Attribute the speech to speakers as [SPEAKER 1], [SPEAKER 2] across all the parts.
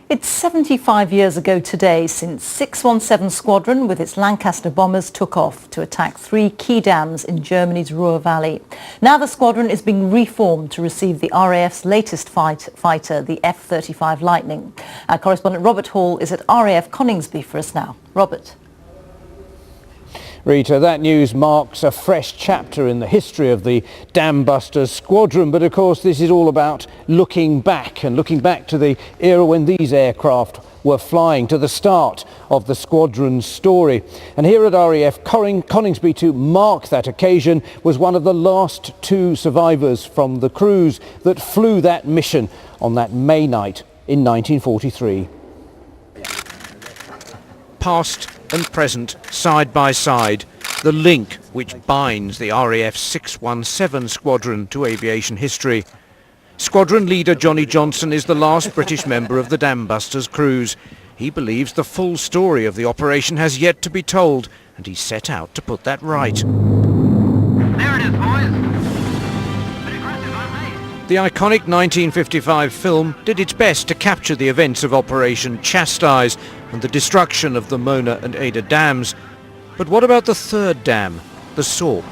[SPEAKER 1] It's 75 years ago today since 617 Squadron with its Lancaster bombers took off to attack 3 key dams in Germany's Ruhr Valley. Now the squadron is being reformed to receive the RAF's latest fighter, the F-35 Lightning. Our correspondent Robert Hall is at RAF Coningsby for us now. Robert.
[SPEAKER 2] Rita, that news marks a fresh chapter in the history of the Dambusters squadron, but of course this is all about looking back to the era when these aircraft were flying, to the start of the squadron's story. And here at RAF Coningsby, to mark that occasion, was one of the last 2 survivors from the crews that flew that mission on that May night in 1943.
[SPEAKER 3] Past and present, side by side, the link which binds the RAF 617 squadron to aviation history. Squadron leader Johnny Johnson is the last British member of the Dambusters crews. He believes the full story of the operation has yet to be told, and he set out to put that right.
[SPEAKER 4] There it is, boys. Pretty aggressive, aren't they?
[SPEAKER 3] The iconic 1955 film did its best to capture the events of Operation Chastise and the destruction of the Mona and Ada dams. But what about the 3rd dam, the Sorp?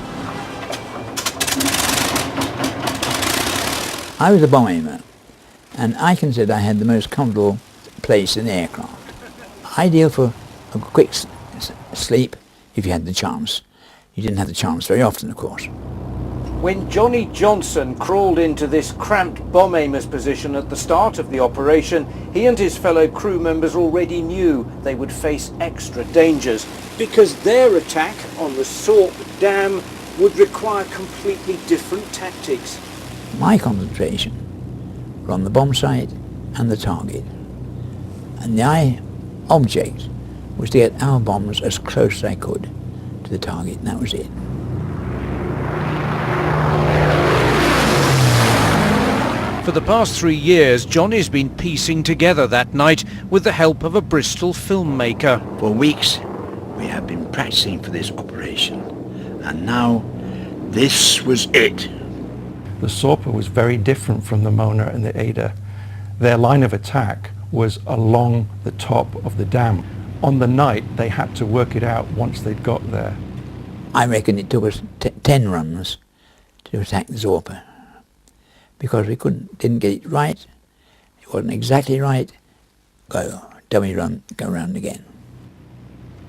[SPEAKER 5] I was a bomb aimer, and I considered I had the most comfortable place in the aircraft. Ideal for a quick sleep if you had the chance. You didn't have the chance very often, of course.
[SPEAKER 2] When Johnny Johnson crawled into this cramped bomb aimer's position at the start of the operation, he and his fellow crew members already knew they would face extra dangers, because their attack on the Sorp Dam would require completely different tactics.
[SPEAKER 5] My concentration were on the bomb site and the target, and the object was to get our bombs as close as I could to the target, and that was it.
[SPEAKER 3] For the past 3 years, Johnny's been piecing together that night with the help of a Bristol filmmaker.
[SPEAKER 6] For weeks we have been practicing for this operation, and now this was it.
[SPEAKER 7] The Sorp was very different from the Mona and the Ada. Their line of attack was along the top of the dam. On the night they had to work it out once they'd got there.
[SPEAKER 5] I reckon it took us 10 runs to attack the Sorp, because we didn't get it right. It wasn't exactly right. Go, dummy run, go round again.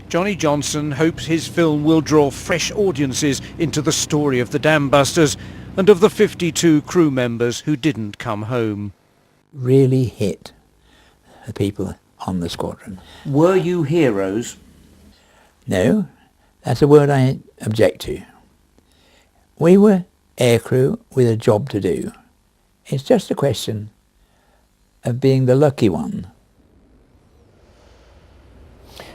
[SPEAKER 3] Johnny Johnson hopes his film will draw fresh audiences into the story of the Dambusters and of the 52 crew members who didn't come home.
[SPEAKER 5] Really hit the people on the squadron.
[SPEAKER 2] Were you heroes?
[SPEAKER 5] No, that's a word I object to. We were aircrew with a job to do. It's just a question of being the lucky one.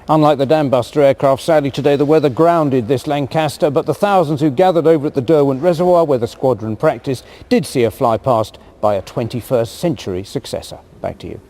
[SPEAKER 2] Unlike the Dambuster aircraft, sadly today the weather grounded this Lancaster, but the thousands who gathered over at the Derwent Reservoir where the squadron practiced did see a fly past by a 21st century successor. Back to you.